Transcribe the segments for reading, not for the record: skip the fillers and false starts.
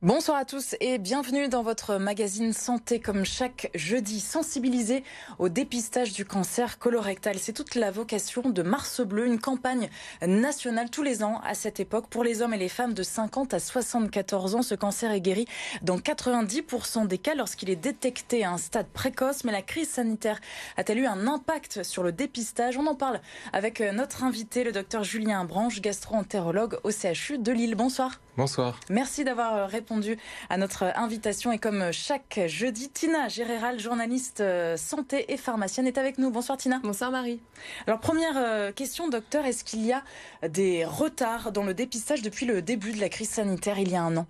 Bonsoir à tous et bienvenue dans votre magazine Santé. Comme chaque jeudi, sensibiliser au dépistage du cancer colorectal. C'est toute la vocation de Mars Bleu, une campagne nationale tous les ans à cette époque. Pour les hommes et les femmes de 50 à 74 ans, ce cancer est guéri dans 90% des cas lorsqu'il est détecté à un stade précoce. Mais la crise sanitaire a-t-elle eu un impact sur le dépistage? On en parle avec notre invité, le docteur Julien Branche, gastro-entérologue au CHU de Lille. Bonsoir. Bonsoir. Merci d'avoir répondu à notre invitation. Et comme chaque jeudi, Tina Géréral, journaliste santé et pharmacienne, est avec nous. Bonsoir Tina. Bonsoir Marie. Alors première question, docteur, est-ce qu'il y a des retards dans le dépistage depuis le début de la crise sanitaire il y a un an ?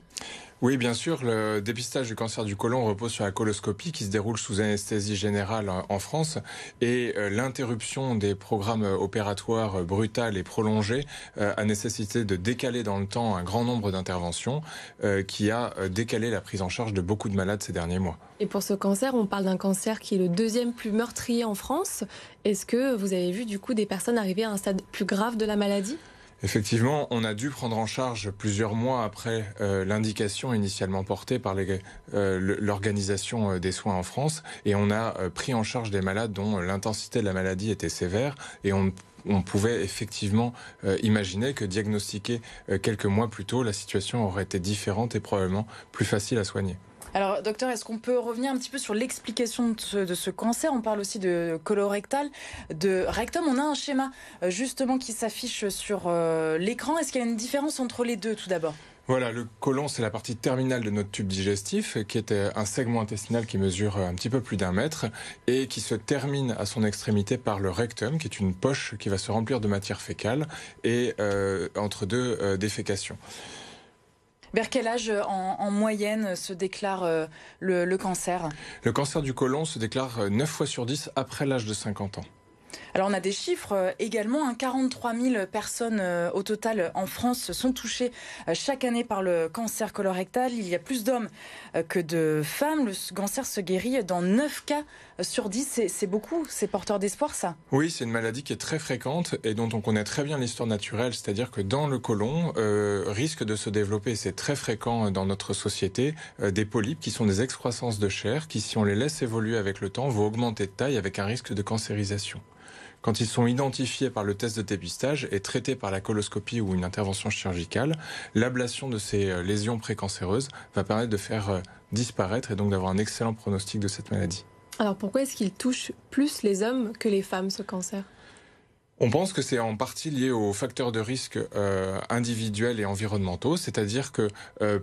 Oui, bien sûr, le dépistage du cancer du côlon repose sur la coloscopie qui se déroule sous anesthésie générale en France et l'interruption des programmes opératoires brutale et prolongée a nécessité de décaler dans le temps un grand nombre d'interventions qui a décalé la prise en charge de beaucoup de malades ces derniers mois. Et pour ce cancer, on parle d'un cancer qui est le deuxième plus meurtrier en France. Est-ce que vous avez vu du coup des personnes arriver à un stade plus grave de la maladie ? Effectivement, on a dû prendre en charge plusieurs mois après l'indication initialement portée par l'organisation des soins en France, et on a pris en charge des malades dont l'intensité de la maladie était sévère, et on pouvait effectivement imaginer que diagnostiqué quelques mois plus tôt, la situation aurait été différente et probablement plus facile à soigner. Alors, docteur, est-ce qu'on peut revenir un petit peu sur l'explication de ce cancer ? On parle aussi de colorectal, de rectum. On a un schéma justement qui s'affiche sur l'écran. Est-ce qu'il y a une différence entre les deux tout d'abord ? Voilà, le côlon, c'est la partie terminale de notre tube digestif, qui est un segment intestinal qui mesure un petit peu plus d'1 mètre et qui se termine à son extrémité par le rectum, qui est une poche qui va se remplir de matière fécale et entre deux défécations. Vers quel âge, en moyenne, se déclare le cancer ? Le cancer du côlon se déclare 9 fois sur 10 après l'âge de 50 ans. Alors on a des chiffres également, 43 000 personnes au total en France sont touchées chaque année par le cancer colorectal. Il y a plus d'hommes que de femmes. Le cancer se guérit dans 9 cas sur 10. C'est beaucoup, c'est porteur d'espoir ça ? Oui, c'est une maladie qui est très fréquente et dont on connaît très bien l'histoire naturelle. C'est-à-dire que dans le côlon risque de se développer, c'est très fréquent dans notre société, des polypes qui sont des excroissances de chair qui, si on les laisse évoluer avec le temps, vont augmenter de taille avec un risque de cancérisation. Quand ils sont identifiés par le test de dépistage et traités par la coloscopie ou une intervention chirurgicale, l'ablation de ces lésions précancéreuses va permettre de faire disparaître et donc d'avoir un excellent pronostic de cette maladie. Alors pourquoi est-ce qu'il touche plus les hommes que les femmes, ce cancer ? On pense que c'est en partie lié aux facteurs de risque individuels et environnementaux, c'est-à-dire que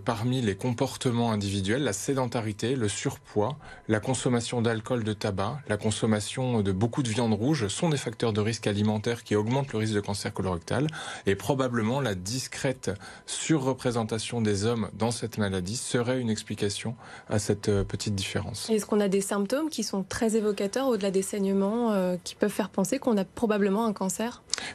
parmi les comportements individuels, la sédentarité, le surpoids, la consommation d'alcool, de tabac, la consommation de beaucoup de viande rouge sont des facteurs de risque alimentaire qui augmentent le risque de cancer colorectal, et probablement la discrète surreprésentation des hommes dans cette maladie serait une explication à cette petite différence. Est-ce qu'on a des symptômes qui sont très évocateurs au-delà des saignements qui peuvent faire penser qu'on a probablement un cancer ?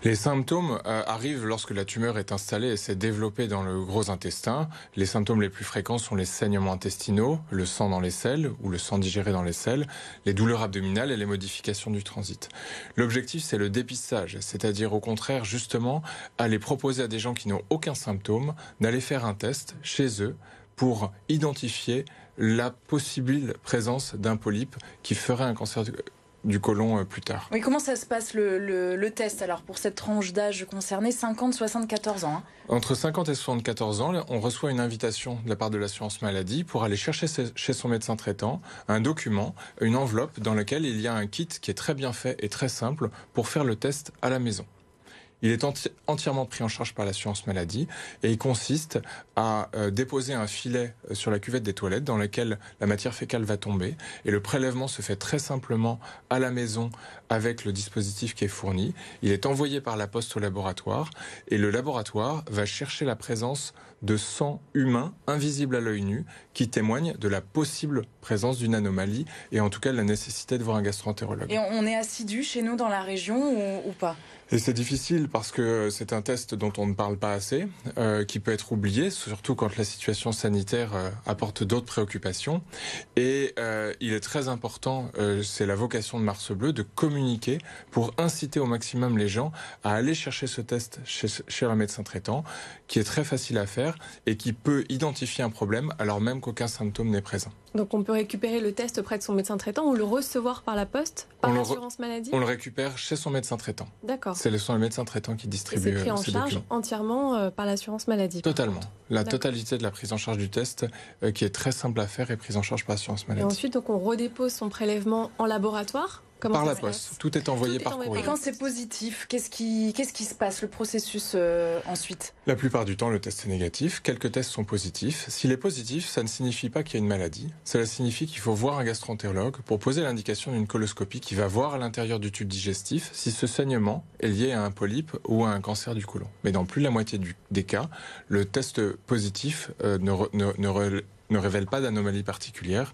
Les symptômes arrivent lorsque la tumeur est installée et s'est développée dans le gros intestin. Les symptômes les plus fréquents sont les saignements intestinaux, le sang dans les selles ou le sang digéré dans les selles, les douleurs abdominales et les modifications du transit. L'objectif, c'est le dépistage, c'est-à-dire au contraire justement aller proposer à des gens qui n'ont aucun symptôme d'aller faire un test chez eux pour identifier la possible présence d'un polype qui ferait un cancer du côlon plus tard. Oui, comment ça se passe le test alors pour cette tranche d'âge concernée, 50-74 ans Entre 50 et 74 ans, on reçoit une invitation de la part de l'assurance maladie pour aller chercher chez son médecin traitant un document, une enveloppe dans laquelle il y a un kit qui est très bien fait et très simple pour faire le test à la maison. Il est entièrement pris en charge par l'assurance maladie et il consiste à déposer un filet sur la cuvette des toilettes dans laquelle la matière fécale va tomber et le prélèvement se fait très simplement à la maison avec le dispositif qui est fourni. Il est envoyé par la poste au laboratoire et le laboratoire va chercher la présence de sang humain invisible à l'œil nu qui témoigne de la possible présence d'une anomalie et en tout cas de la nécessité de voir un gastro-entérologue. Et on est assidu chez nous dans la région ou pas ? Et c'est difficile parce que c'est un test dont on ne parle pas assez, qui peut être oublié. surtout quand la situation sanitaire apporte d'autres préoccupations. Et il est très important, c'est la vocation de Mars Bleu, de communiquer pour inciter au maximum les gens à aller chercher ce test chez un médecin traitant, qui est très facile à faire et qui peut identifier un problème alors même qu'aucun symptôme n'est présent. Donc on peut récupérer le test auprès de son médecin traitant ou le recevoir par la poste, par l'assurance maladie? On le récupère chez son médecin traitant. D'accord. C'est le médecin traitant qui distribue ces documents. Et c'est pris en charge entièrement par l'assurance maladie? Totalement. La totalité de la prise en charge du test, qui est très simple à faire, est prise en charge par l'assurance maladie. Et ensuite, donc, on redépose son prélèvement en laboratoire? Par la poste. Tout est envoyé par courrier. Et quand c'est positif, qu'est-ce qui se passe, le processus ensuite? La plupart du temps, le test est négatif. Quelques tests sont positifs. S'il est positif, ça ne signifie pas qu'il y a une maladie. Cela signifie qu'il faut voir un gastro-entérologue pour poser l'indication d'une coloscopie qui va voir à l'intérieur du tube digestif si ce saignement est lié à un polype ou à un cancer du côlon. Mais dans plus de la moitié des cas, le test positif ne révèle pas d'anomalie particulière.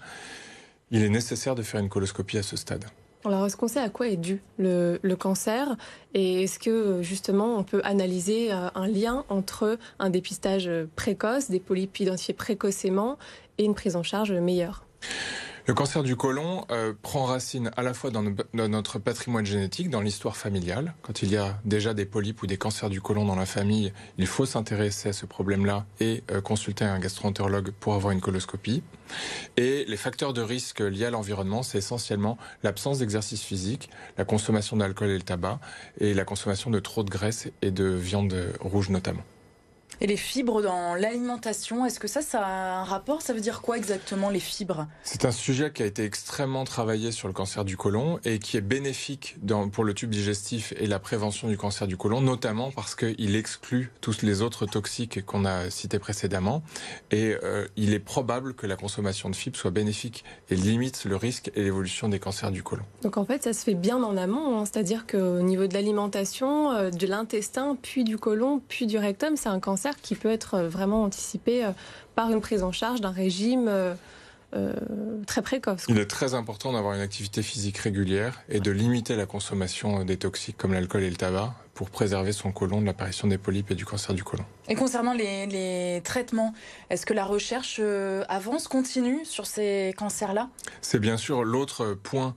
Il est nécessaire de faire une coloscopie à ce stade. Alors, est-ce qu'on sait à quoi est dû le cancer? Et est-ce que, justement, on peut analyser un lien entre un dépistage précoce, des polypes identifiés précocement, et une prise en charge meilleure? Le cancer du côlon prend racine à la fois dans notre patrimoine génétique, dans l'histoire familiale. Quand il y a déjà des polypes ou des cancers du côlon dans la famille, il faut s'intéresser à ce problème-là et consulter un gastro-entérologue pour avoir une coloscopie. Et les facteurs de risque liés à l'environnement, c'est essentiellement l'absence d'exercice physique, la consommation d'alcool et le tabac, et la consommation de trop de graisse et de viande rouge notamment. Et les fibres dans l'alimentation, est-ce que ça a un rapport? Ça veut dire quoi exactement, les fibres? C'est un sujet qui a été extrêmement travaillé sur le cancer du côlon et qui est bénéfique pour le tube digestif et la prévention du cancer du côlon, notamment parce qu'il exclut tous les autres toxiques qu'on a cités précédemment. Et il est probable que la consommation de fibres soit bénéfique et limite le risque et l'évolution des cancers du côlon. Donc en fait, ça se fait bien en amont, hein, c'est-à-dire qu'au niveau de l'alimentation, de l'intestin, puis du côlon, puis du rectum, c'est un cancer qui peut être vraiment anticipé par une prise en charge d'un régime très précoce. Il est très important d'avoir une activité physique régulière et de limiter la consommation des toxiques comme l'alcool et le tabac pour préserver son côlon de l'apparition des polypes et du cancer du côlon. Et concernant les traitements, est-ce que la recherche avance, continue sur ces cancers-là? C'est bien sûr l'autre point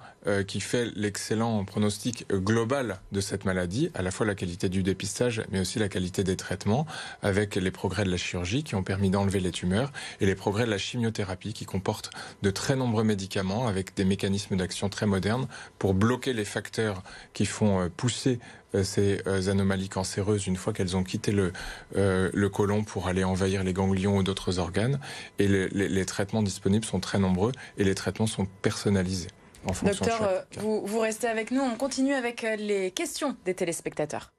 qui fait l'excellent pronostic global de cette maladie, à la fois la qualité du dépistage, mais aussi la qualité des traitements, avec les progrès de la chirurgie qui ont permis d'enlever les tumeurs, et les progrès de la chimiothérapie qui comporte de très nombreux médicaments avec des mécanismes d'action très modernes pour bloquer les facteurs qui font pousser ces anomalies cancéreuses une fois qu'elles ont quitté le côlon pour aller envahir les ganglions ou d'autres organes. Et les traitements disponibles sont très nombreux et les traitements sont personnalisés. Docteur, vous restez avec nous. On continue avec les questions des téléspectateurs.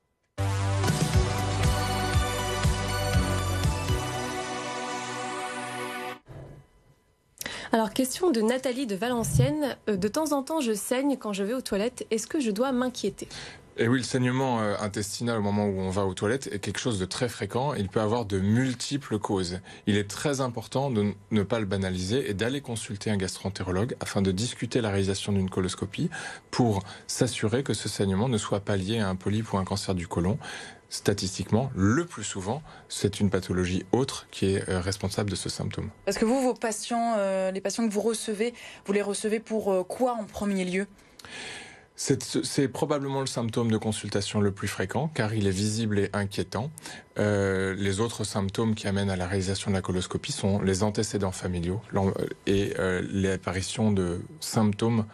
Alors, question de Nathalie de Valenciennes. De temps en temps, je saigne quand je vais aux toilettes. Est-ce que je dois m'inquiéter? Et oui, le saignement intestinal au moment où on va aux toilettes est quelque chose de très fréquent. Il peut avoir de multiples causes. Il est très important de ne pas le banaliser et d'aller consulter un gastro-entérologue afin de discuter la réalisation d'une coloscopie pour s'assurer que ce saignement ne soit pas lié à un polype ou un cancer du côlon. Statistiquement, le plus souvent, c'est une pathologie autre qui est responsable de ce symptôme. Parce que vous, vos patients, les patients que vous les recevez pour quoi en premier lieu ? C'est probablement le symptôme de consultation le plus fréquent, car il est visible et inquiétant. Les autres symptômes qui amènent à la réalisation de la coloscopie sont les antécédents familiaux et l'apparition de symptômes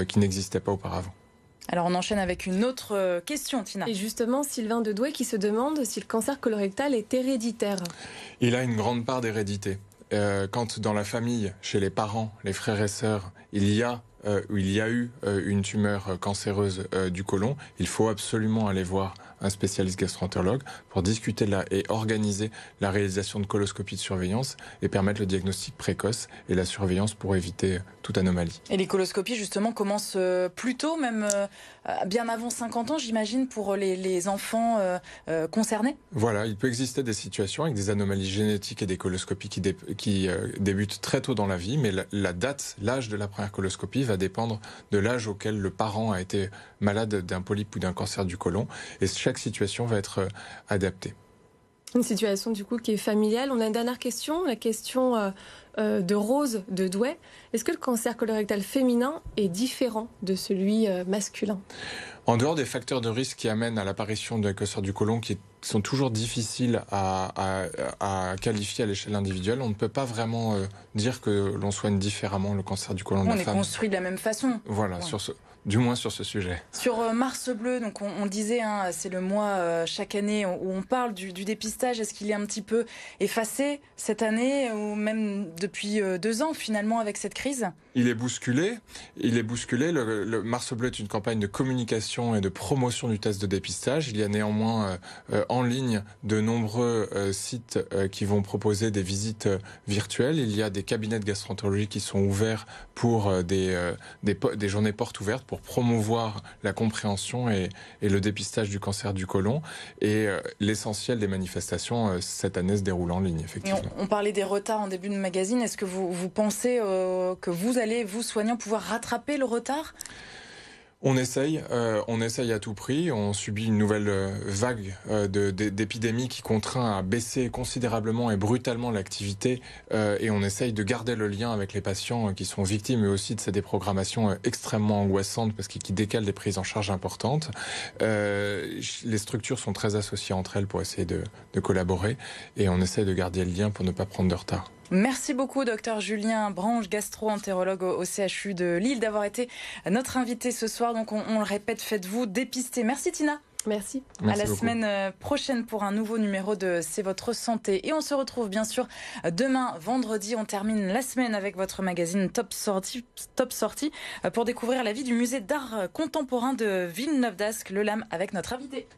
qui n'existaient pas auparavant. Alors on enchaîne avec une autre question, Tina. Et justement, Sylvain Dedoué qui se demande si le cancer colorectal est héréditaire. Il a une grande part d'hérédité. Quand dans la famille, chez les parents, les frères et sœurs, il y a eu une tumeur cancéreuse du côlon, il faut absolument aller voir un spécialiste gastro-entérologue pour discuter et organiser la réalisation de coloscopies de surveillance et permettre le diagnostic précoce et la surveillance pour éviter toute anomalie. Et les coloscopies, justement, commencent plus tôt, même bien avant 50 ans, j'imagine, pour les enfants concernés? Voilà, il peut exister des situations avec des anomalies génétiques et des coloscopies qui débutent très tôt dans la vie, mais l'âge de la première coloscopie va dépendre de l'âge auquel le parent a été malade d'un polype ou d'un cancer du côlon, et chaque situation va être adaptée. Une situation du coup qui est familiale. On a une dernière question, la question de Rose de Douai. Est-ce que le cancer colorectal féminin est différent de celui masculin ? En dehors des facteurs de risque qui amènent à l'apparition d'un cancer du côlon qui sont toujours difficiles à qualifier à l'échelle individuelle, on ne peut pas vraiment dire que l'on soigne différemment le cancer du côlon de la femme. On est construit de la même façon. Voilà, ouais. Du moins sur ce sujet. Sur Mars Bleu, donc on le disait, hein, c'est le mois chaque année où on parle du dépistage. Est-ce qu'il est un petit peu effacé cette année ou même depuis 2 ans finalement avec cette crise ? Il est bousculé. Le Mars Bleu est une campagne de communication et de promotion du test de dépistage. Il y a néanmoins en ligne de nombreux sites qui vont proposer des visites virtuelles. Il y a des cabinets de gastroentérologie qui sont ouverts pour des journées portes ouvertes pour promouvoir la compréhension et le dépistage du cancer du côlon. Et l'essentiel des manifestations cette année se déroule en ligne, effectivement. On parlait des retards en début de magazine. Est-ce que vous pensez que vous allez, vous soignants, pouvoir rattraper le retard ? On essaye à tout prix. On subit une nouvelle vague d'épidémie qui contraint à baisser considérablement et brutalement l'activité et on essaye de garder le lien avec les patients qui sont victimes eux aussi de ces déprogrammations extrêmement angoissantes parce qu'ils décalent des prises en charge importantes. Les structures sont très associées entre elles pour essayer de collaborer et on essaie de garder le lien pour ne pas prendre de retard. Merci beaucoup, docteur Julien Branche, gastro-entérologue au CHU de Lille, d'avoir été notre invité ce soir. Donc, on le répète, faites-vous dépister. Merci, Tina. Merci. À la semaine prochaine pour un nouveau numéro de C'est votre santé. Et on se retrouve bien sûr demain, vendredi. On termine la semaine avec votre magazine Top Sortie pour découvrir la vie du musée d'art contemporain de Villeneuve-d'Ascq, le LAM, avec notre invité.